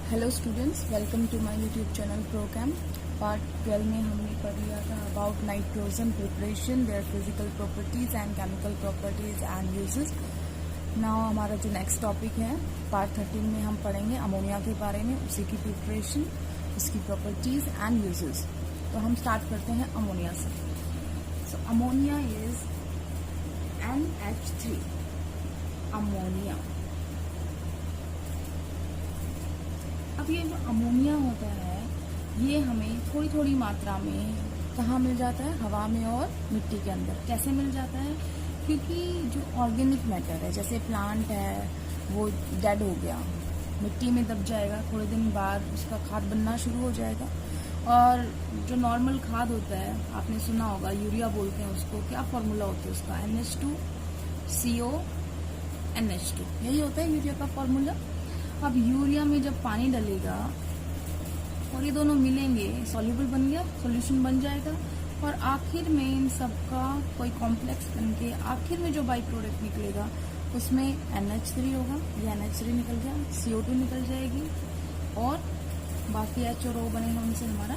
Hello students, welcome to my YouTube channel program. Part 12 में हमने पढ़ लिया था about nitrogen preparation, their physical properties and chemical properties and uses. Now हमारा जो नेक्स्ट टॉपिक है पार्ट 13 में हम पढ़ेंगे अमोनिया के बारे में, उसी की प्रिपरेशन, उसकी प्रॉपर्टीज एंड यूजेस। तो हम स्टार्ट करते हैं अमोनिया से। सो अमोनिया इज NH3 अमोनिया। अब ये जो अमोनिया होता है ये हमें थोड़ी थोड़ी मात्रा में कहाँ मिल जाता है? हवा में और मिट्टी के अंदर। कैसे मिल जाता है? क्योंकि जो ऑर्गेनिक मैटर है, जैसे प्लांट है वो डेड हो गया, मिट्टी में दब जाएगा, थोड़े दिन बाद उसका खाद बनना शुरू हो जाएगा। और जो नॉर्मल खाद होता है आपने सुना होगा, यूरिया बोलते हैं उसको। क्या फॉर्मूला होता है उसका? NH2CO NH2, यही होता है यूरिया का फॉर्मूला। अब यूरिया में जब पानी डलेगा और ये दोनों मिलेंगे, सॉल्युबल बन गया, सॉल्यूशन बन जाएगा, और आखिर में इन सबका कोई कॉम्प्लेक्स बनके आखिर में जो बाई प्रोडक्ट निकलेगा उसमें NH3 होगा, ये NH3 निकल गया, CO2 निकल जाएगी, और बाकी H और O बनेगा, उनसे हमारा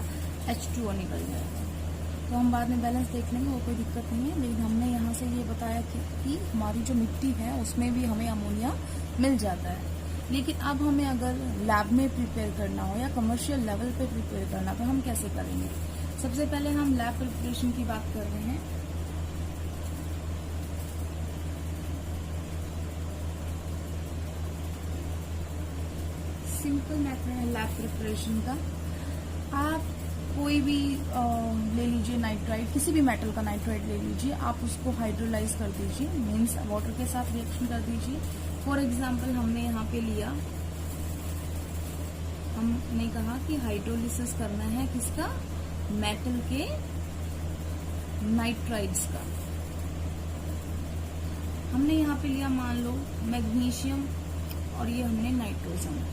H2O निकल जाएगा। तो हम बाद में बैलेंस देख लेंगे, वो कोई दिक्कत नहीं है। लेकिन हमने यहाँ से ये बताया कि हमारी जो मिट्टी है उसमें भी हमें अमोनिया मिल जाता है। लेकिन अब हमें अगर लैब में प्रिपेयर करना हो या कमर्शियल लेवल पे प्रिपेयर करना, तो हम कैसे करेंगे? सबसे पहले हम लैब प्रिपरेशन की बात कर रहे हैं। सिंपल मेथड है लैब प्रिपरेशन का। आप कोई भी ले लीजिए नाइट्राइड, किसी भी मेटल का नाइट्राइड ले लीजिए, आप उसको हाइड्रोलाइज कर दीजिए, मीन्स वाटर के साथ रिएक्शन कर दीजिए। फॉर एग्जाम्पल हमने यहाँ पे लिया, हमने कहा कि हाइड्रोलिसिस करना है किसका? मेटल के नाइट्राइड्स का। हमने यहाँ पे लिया मान लो मैग्नीशियम, और ये हमने नाइट्रोजन।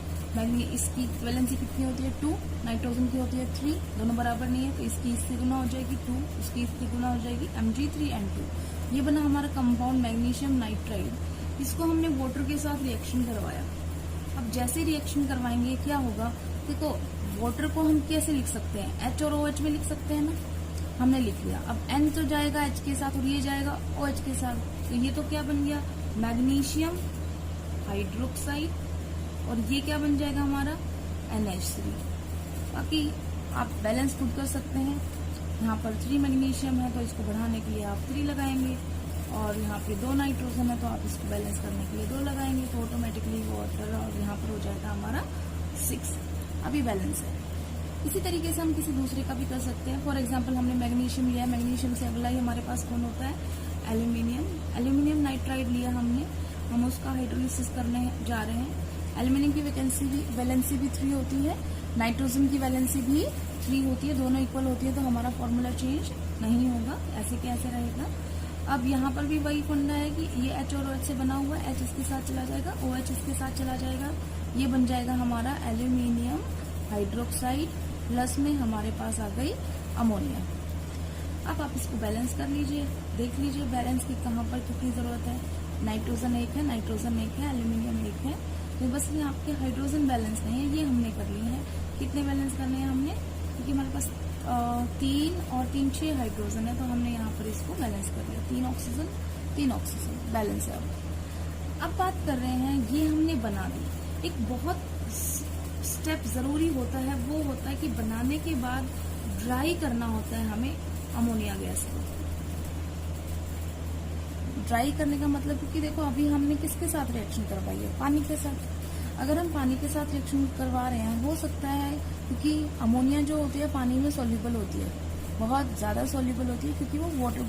इसकी वैलेंसी कितनी होती है? 2, नाइट्रोजन की होती है 3, दोनों बराबर नहीं है, तो इसकी इससे गुना हो जाएगी 2, उसकी इससे गुना हो जाएगी Mg3N2। ये बना हमारा कंपाउंड मैग्नीशियम नाइट्राइड। इसको हमने वाटर के साथ रिएक्शन करवाया। अब जैसे रिएक्शन करवाएंगे क्या होगा? देखो, वाटर को हम कैसे लिख सकते हैं? H और OH में लिख सकते हैं ना, हमने लिख लिया। अब N तो जाएगा H के साथ और ये जाएगा OH के साथ, तो ये तो क्या बन गया? मैग्नीशियम हाइड्रोक्साइड, और ये क्या बन जाएगा हमारा? NH3। बाकी आप बैलेंस खुद कर सकते हैं। यहाँ पर 3 मैग्नीशियम है तो इसको बढ़ाने के लिए आप 3 लगाएंगे, और यहाँ पे 2 नाइट्रोजन है तो आप इसको बैलेंस करने के लिए 2 लगाएंगे, तो ऑटोमेटिकली वाटर और यहाँ पर हो जाएगा हमारा 6। अभी बैलेंस है। इसी तरीके से हम किसी दूसरे का भी कर सकते हैं। फॉर एग्जाम्पल हमने मैग्नीशियम लिया, मैग्नीशियम से अगला ही हमारे पास कौन होता है? एल्यूमिनियम नाइट्राइड लिया हमने, हम उसका हाइड्रोलिसिस करने जा रहे हैं। एल्यूमिनियम की वैलेंसी भी 3 होती है, नाइट्रोजन की वैलेंसी भी 3 होती है, दोनों इक्वल होती है, तो हमारा फॉर्मूला चेंज नहीं होगा। ऐसे कैसे रहेगा? अब यहाँ पर भी वही फंडा है कि ये H और OH से बना हुआ है, H इसके साथ चला जाएगा, OH इसके साथ चला जाएगा, ये बन जाएगा हमारा एल्यूमिनियम हाइड्रोक्साइड, प्लस में हमारे पास आ गई अमोनिया। अब आप इसको बैलेंस कर लीजिए, देख लीजिए बैलेंस की कहाँ पर कितनी जरूरत है। नाइट्रोजन 1 है, नाइट्रोजन 1 है, एल्यूमिनियम 1 है, तो बस ये आपके हाइड्रोजन बैलेंस नहीं है, ये हमने कर लिए हैं। कितने बैलेंस करने हैं हमने? क्योंकि हमारे पास 3 और 3 6 हाइड्रोजन है, तो हमने यहाँ पर इसको बैलेंस कर लिया। 3 ऑक्सीजन बैलेंस है। अब बात कर रहे हैं, ये हमने बना दी। एक बहुत स्टेप जरूरी होता है, वो होता है कि बनाने के बाद ड्राई करना होता है हमें अमोनिया गैस को। ड्राई करने का मतलब, क्योंकि देखो अभी हमने किसके साथ रिएक्शन करवाई है? पानी के साथ। अगर हम पानी के साथ रिएक्शन करवा रहे हैं, हो सकता है, क्योंकि अमोनिया जो होती है पानी में सॉल्युबल होती है, बहुत ज्यादा सॉल्युबल होती है, क्योंकि वो वाटर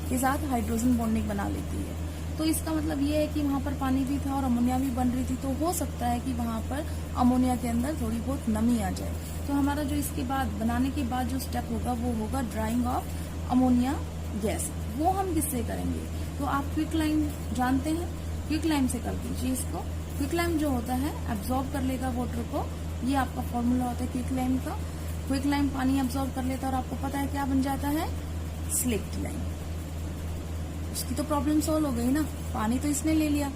के साथ हाइड्रोजन बॉन्डिंग बना लेती है। तो इसका मतलब ये है कि वहां पर पानी भी था और अमोनिया भी बन रही थी, तो हो सकता है कि वहां पर अमोनिया के अंदर थोड़ी बहुत नमी आ जाए। तो हमारा जो इसके बाद बनाने के बाद जो स्टेप होगा वो होगा ड्राइंग ऑफ अमोनिया गैस। वो हम किससे करेंगे? तो आप क्विक लाइम जानते हैं, क्विक लाइम से कर दीजिए इसको। क्विक लाइम जो होता है एब्जॉर्ब कर लेगा वाटर को, ये आपका फॉर्मूला होता है क्विक लाइम का। क्विक लाइम पानी एब्जॉर्ब कर लेता है और आपको पता है क्या बन जाता है? स्लिक्ड लाइम। उसकी तो प्रॉब्लम सॉल्व हो गई ना, पानी तो इसने ले लिया,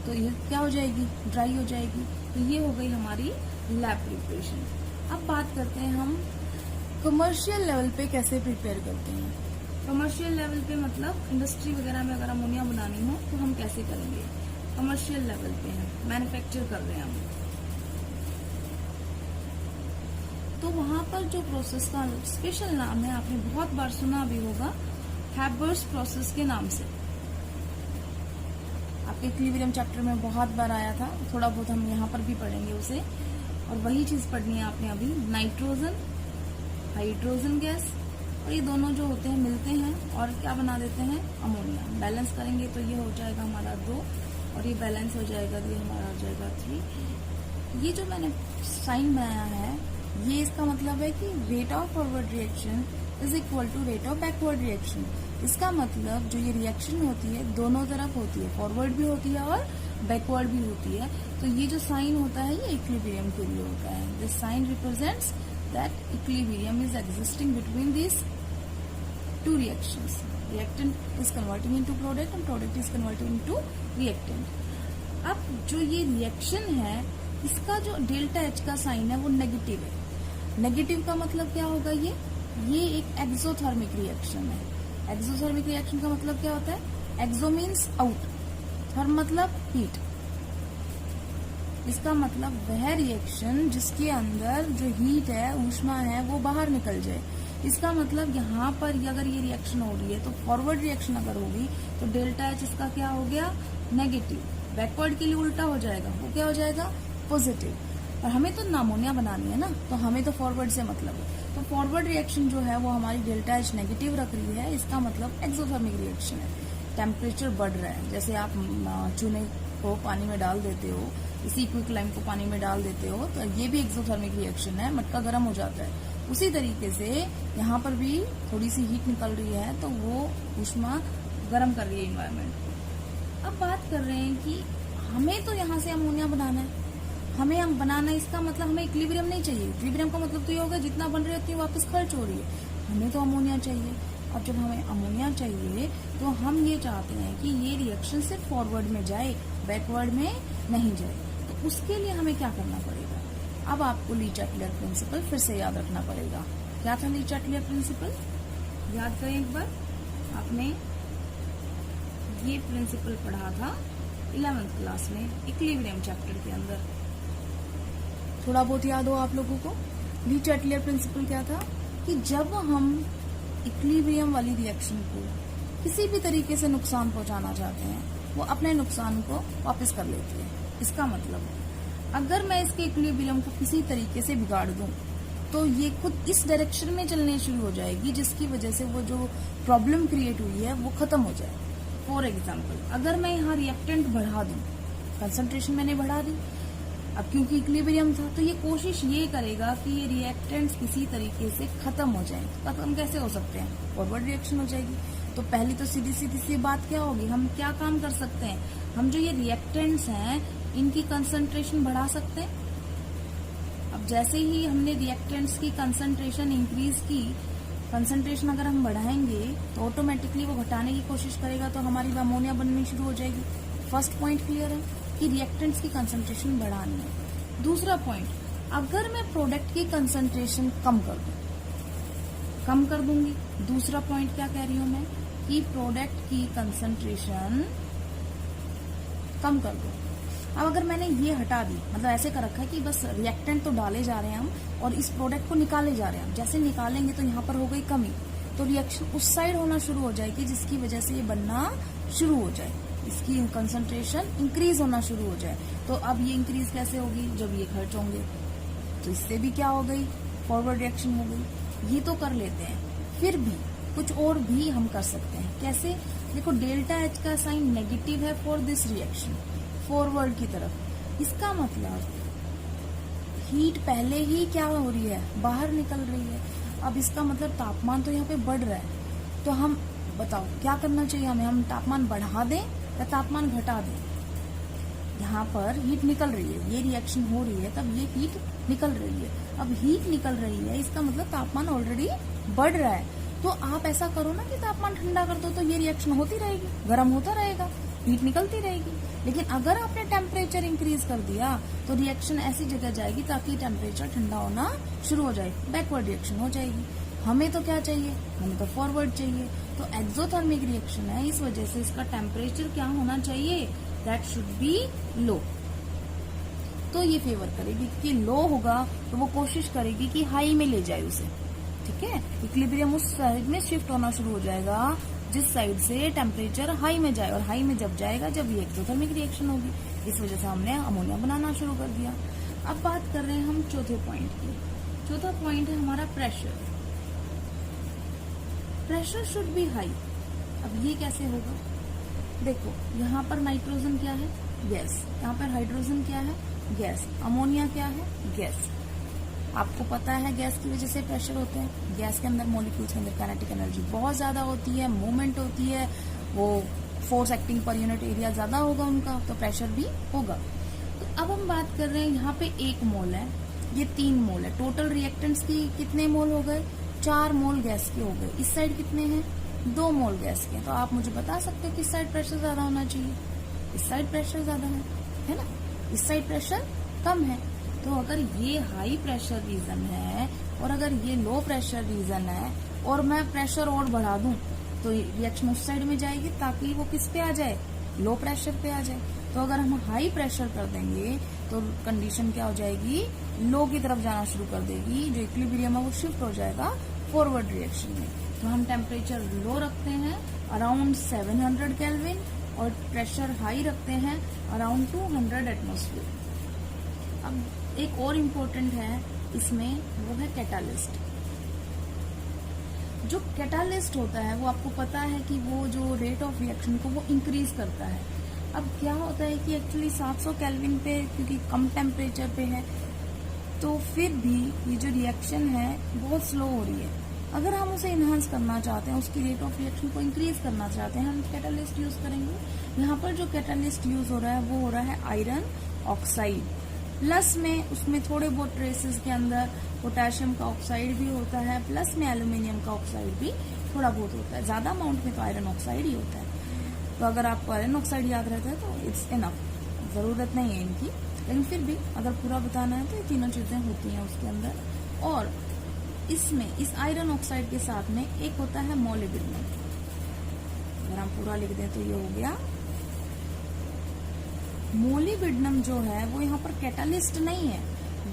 तो ये क्या हो जाएगी? ड्राई हो जाएगी। तो ये हो गई हमारी लैब प्रिपरेशन। अब बात करते हैं हम कमर्शियल लेवल पे कैसे प्रिपेयर करते हैं। कमर्शियल लेवल पे मतलब इंडस्ट्री वगैरह में अगर अमोनिया बनानी हो तो हम कैसे करेंगे। कमर्शियल लेवल पे है, मैन्युफैक्चर कर रहे हैं हम, तो वहां पर जो प्रोसेस का स्पेशल नाम है, आपने बहुत बार सुना भी होगा, हैबर्स प्रोसेस के नाम से। आपके इक्विलिब्रियम चैप्टर में बहुत बार आया था, थोड़ा बहुत हम यहाँ पर भी पढ़ेंगे उसे। और वही चीज पढ़नी है आपने अभी। नाइट्रोजन, हाइड्रोजन गैस, और ये दोनों जो होते हैं मिलते हैं और क्या बना देते हैं, अमोनिया। बैलेंस करेंगे तो ये हो जाएगा हमारा 2, और ये बैलेंस हो जाएगा, ये हमारा हो जाएगा 3। ये जो मैंने साइन बनाया है, ये इसका मतलब है कि rate of forward reaction is equal to rate of backward reaction. इसका मतलब जो ये रिएक्शन होती है दोनों तरफ होती है, फॉरवर्ड भी होती है और बैकवर्ड भी होती है। तो ये जो साइन होता है ये इक्विलिब्रियम के लिए होता है। This sign represents that equilibrium is existing between this two reactions. Reactant is converting into product and product is converting into reactant. अब जो ये रिएक्शन है, इसका जो डेल्टा एच का साइन है वो नेगेटिव है। नेगेटिव का मतलब क्या होगा, ये एक एक्सोथर्मिक रिएक्शन है। एक्सोथर्मिक रिएक्शन का मतलब क्या होता है, एक्सो मीन्स आउट, थर्म मतलब हीट। इसका मतलब वह रिएक्शन जिसके अंदर जो हीट है, ऊष्मा है, वो बाहर निकल जाए। इसका मतलब यहाँ पर अगर ये रिएक्शन हो रही है तो फॉरवर्ड रिएक्शन अगर होगी तो डेल्टा एच इसका क्या हो गया, नेगेटिव। बैकवर्ड के लिए उल्टा हो जाएगा, वो क्या हो जाएगा, पॉजिटिव। और हमें तो अमोनिया बनानी है ना, तो हमें तो फॉरवर्ड से मतलब है। तो फॉरवर्ड रिएक्शन जो है वो हमारी डेल्टा एच नेगेटिव रख रही है। इसका मतलब एक्सोथर्मिक रिएक्शन है, टेम्परेचर बढ़ रहा है। जैसे आप चूने को पानी में डाल देते हो, इसी क्विकलाइम को पानी में डाल देते हो, तो ये भी एक्सोथर्मिक रिएक्शन है, मटका गर्म हो जाता है। उसी तरीके से यहाँ पर भी थोड़ी सी हीट निकल रही है तो वो ऊष्मा गर्म कर रही है इन्वायरमेंट। अब बात कर रहे हैं कि हमें तो यहाँ से अमोनिया बनाना है, हमें हम बनाना है, इसका मतलब हमें इक्विलिब्रियम नहीं चाहिए। इक्विलिब्रियम का मतलब तो ये होगा जितना बन रही है उतनी वापस खर्च हो रही है। हमें तो अमोनिया चाहिए। अब जब हमें अमोनिया चाहिए तो हम ये चाहते हैं कि ये रिएक्शन सिर्फ फॉरवर्ड में जाए, बैकवर्ड में नहीं जाए। तो उसके लिए हमें क्या करना पड़ेगा, अब आपको ली चाटलियर प्रिंसिपल फिर से याद रखना पड़ेगा। क्या था ली चाटलियर प्रिंसिपल, याद करें एक बार। आपने ये प्रिंसिपल पढ़ा था 11th क्लास में इक्विलिब्रियम चैप्टर के अंदर, थोड़ा बहुत याद हो आप लोगों को। ली चाटलियर प्रिंसिपल क्या था कि जब हम इक्विलिब्रियम वाली रिएक्शन को किसी भी तरीके से नुकसान पहुंचाना चाहते हैं, वो अपने नुकसान को वापस कर लेती है। इसका मतलब अगर मैं इसके इक्विलिब्रियम को किसी तरीके से बिगाड़ दूं तो ये खुद इस डायरेक्शन में चलने शुरू हो जाएगी, जिसकी वजह से वो जो प्रॉब्लम क्रिएट हुई है वो खत्म हो जाए। फॉर एग्जाम्पल, अगर मैं यहाँ रिएक्टेंट बढ़ा दूं, कंसंट्रेशन मैंने बढ़ा दी, अब क्योंकि इक्विलिब्रियम था तो ये कोशिश ये करेगा कि ये रिएक्टेंट्स किसी तरीके से खत्म हो जाए। खत्म कैसे हो सकते हैं, फॉरवर्ड रिएक्शन हो जाएगी। तो पहली तो सीधी सीधी सी बात क्या होगी, हम क्या काम कर सकते हैं, हम जो ये रिएक्टेंट्स हैं इनकी कंसंट्रेशन बढ़ा सकते हैं। अब जैसे ही हमने रिएक्टेंट्स की कंसंट्रेशन इंक्रीज की, कंसंट्रेशन अगर हम बढ़ाएंगे तो ऑटोमेटिकली वो घटाने की कोशिश करेगा, तो हमारी अमोनिया बननी शुरू हो जाएगी। फर्स्ट पॉइंट क्लियर है कि रिएक्टेंट्स की कंसंट्रेशन बढ़ानी है। दूसरा पॉइंट, अगर मैं प्रोडक्ट की कंसंट्रेशन कम कर दूंगी। दूसरा पॉइंट क्या कह रही हूं मैं, कि प्रोडक्ट की कंसंट्रेशन कम कर दो। अब अगर मैंने ये हटा दी, मतलब ऐसे कर रखा है कि बस रिएक्टेंट तो डाले जा रहे हैं हम और इस प्रोडक्ट को निकाले जा रहे हैं, जैसे निकालेंगे तो यहाँ पर हो गई कमी, तो रिएक्शन उस साइड होना शुरू हो जाएगी, जिसकी वजह से ये बनना शुरू हो जाए, इसकी कंसंट्रेशन इंक्रीज होना शुरू हो जाए। तो अब ये इंक्रीज कैसे होगी, जब ये खर्च होंगे, तो इससे भी क्या हो गई, फॉरवर्ड रिएक्शन हो गई। ये तो कर लेते हैं, फिर भी कुछ और भी हम कर सकते हैं। कैसे, देखो डेल्टा एच का साइन नेगेटिव है फॉर दिस रिएक्शन, फॉरवर्ड की तरफ। इसका मतलब हीट पहले ही क्या हो रही है, बाहर निकल रही है। अब इसका मतलब तापमान तो यहाँ पे बढ़ रहा है, तो हम बताओ क्या करना चाहिए हमें, हम तापमान बढ़ा दें या तापमान घटा दें। यहाँ पर हीट निकल रही है, ये रिएक्शन हो रही है, तब ये हीट निकल रही है। अब हीट निकल रही है, इसका मतलब तापमान ऑलरेडी बढ़ रहा है। तो आप ऐसा करो ना कि तापमान ठंडा कर दो, तो ये रिएक्शन होती रहेगी, गर्म होता रहेगा, हीट निकलती रहेगी। लेकिन अगर आपने टेम्परेचर इंक्रीज कर दिया तो रिएक्शन ऐसी जगह जाएगी ताकि टेम्परेचर ठंडा होना शुरू हो जाए, बैकवर्ड रिएक्शन हो जाएगी। हमें तो क्या चाहिए, हमें तो फॉरवर्ड चाहिए। तो एक्सोथर्मिक रिएक्शन है, इस वजह से इसका टेम्परेचर क्या होना चाहिए, दैट शुड बी लो। तो ये फेवर करेगी कि लो होगा तो वो कोशिश करेगी कि हाई में ले जाए उसे, ठीक है। इक्विलिब्रियम उस साइड में शिफ्ट होना शुरू हो जाएगा जिस साइड से टेम्परेचर हाई में जाए, और हाई में जब जाएगा जब ये एक्सोथर्मिक रिएक्शन होगी। इस वजह से हमने अमोनिया बनाना शुरू कर दिया। अब बात कर रहे हैं हम चौथे पॉइंट की। चौथा पॉइंट है हमारा pressure. Pressure should be high. अब ये कैसे होगा, देखो यहाँ पर नाइट्रोजन क्या है, गैस। यहाँ पर हाइड्रोजन क्या है, गैस। अमोनिया क्या है, गैस। आपको पता है गैस की वजह से प्रेशर होते हैं। गैस के अंदर मॉलिक्यूल्स के अंदर काइनेटिक एनर्जी बहुत ज्यादा होती है, मूवमेंट होती है, वो force acting per unit area ज्यादा होगा उनका, तो प्रेशर भी होगा। तो अब हम बात कर रहे हैं यहाँ पे 1 मोल है, ये 3 मोल है। टोटल रिएक्टेंट्स की कितने मोल हो गए, 4 मोल गैस के हो गए। इस साइड कितने हैं, 2 मोल गैस के। तो आप मुझे बता सकते हो किस साइड प्रेशर ज्यादा होना चाहिए, इस साइड प्रेशर ज्यादा है ना, इस साइड प्रेशर कम है। तो अगर ये हाई प्रेशर रीजन है और अगर ये लो प्रेशर रीजन है और मैं प्रेशर और बढ़ा दूं तो रिएक्शन उस साइड में जाएगी ताकि वो किस पे आ जाए, लो प्रेशर पे आ जाए। तो अगर हम हाई प्रेशर कर देंगे तो कंडीशन क्या हो जाएगी, लो की तरफ जाना शुरू कर देगी। जो इक्विलिब्रियम है वो शिफ्ट हो जाएगा फॉरवर्ड रिएक्शन में। तो हम टेम्परेचर लो रखते हैं अराउंड 700 केल्विन और प्रेशर हाई रखते हैं अराउंड 200 एटमॉस्फेयर। अब एक और इम्पोर्टेंट है इसमें, वो है कैटालिस्ट। जो कैटालिस्ट होता है वो आपको पता है कि वो जो रेट ऑफ रिएक्शन को वो इंक्रीज करता है। अब क्या होता है कि एक्चुअली 700 केल्विन पे क्योंकि कम टेम्परेचर पे है तो फिर भी ये जो रिएक्शन है बहुत स्लो हो रही है। अगर हम उसे इन्हांस करना चाहते हैं, उसकी रेट ऑफ रिएक्शन को इंक्रीज करना चाहते हैं, हम कैटालिस्ट यूज करेंगे। यहाँ पर जो कैटालिस्ट यूज हो रहा है वो हो रहा है आयरन ऑक्साइड, प्लस में उसमें थोड़े बहुत ट्रेसेस के अंदर पोटेशियम का ऑक्साइड भी होता है, प्लस में एल्यूमिनियम का ऑक्साइड भी थोड़ा बहुत होता है। ज्यादा अमाउंट में तो आयरन ऑक्साइड ही होता है। तो अगर आपको आयरन ऑक्साइड याद रहता है तो इट्स इनफ, जरूरत नहीं है इनकी। लेकिन फिर भी अगर पूरा बताना है तो ये तीनों चीजें होती हैं उसके अंदर। और इसमें इस आयरन ऑक्साइड के साथ में एक होता है मोलिब्डेनम। अगर हम पूरा लिख दें तो ये हो गया मोलिब्डेनम। जो है वो यहाँ पर कैटालिस्ट नहीं है,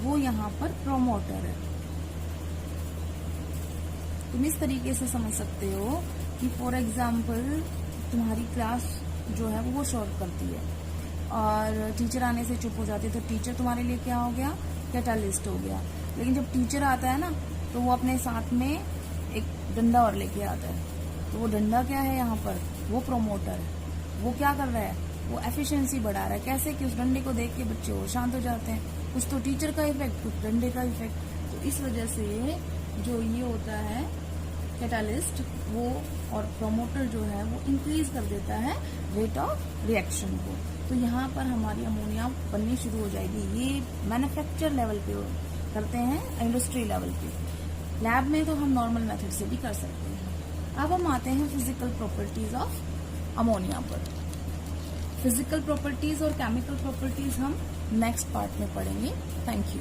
वो यहाँ पर प्रोमोटर है। तुम इस तरीके से समझ सकते हो कि फॉर एग्जाम्पल तुम्हारी क्लास जो है वो शॉर्ट करती है और टीचर आने से चुप हो जाती है, तो टीचर तुम्हारे लिए क्या हो गया, कैटालिस्ट हो गया। लेकिन जब टीचर आता है ना तो वो अपने साथ में एक डंडा और लेके आता है, तो वो डंडा क्या है यहाँ पर, वो प्रोमोटर है। वो क्या कर रहा है, वो एफिशिएंसी बढ़ा रहा है। कैसे कि उस डंडे को देख के बच्चे और शांत हो जाते हैं। कुछ तो टीचर का इफेक्ट, कुछ डंडे का इफेक्ट। तो इस वजह से जो ये होता है कैटालिस्ट वो और प्रोमोटर जो है वो इंक्रीज कर देता है रेट ऑफ रिएक्शन को। तो यहाँ पर हमारी अमोनिया बननी शुरू हो जाएगी। ये मैन्युफैक्चर लेवल पे करते हैं, इंडस्ट्री लेवल पे। लैब में तो हम नॉर्मल मेथड से भी कर सकते हैं। अब हम आते हैं फिजिकल प्रॉपर्टीज ऑफ अमोनिया पर। फिजिकल प्रॉपर्टीज और केमिकल प्रॉपर्टीज हम नेक्स्ट पार्ट में पढ़ेंगे। Thank you.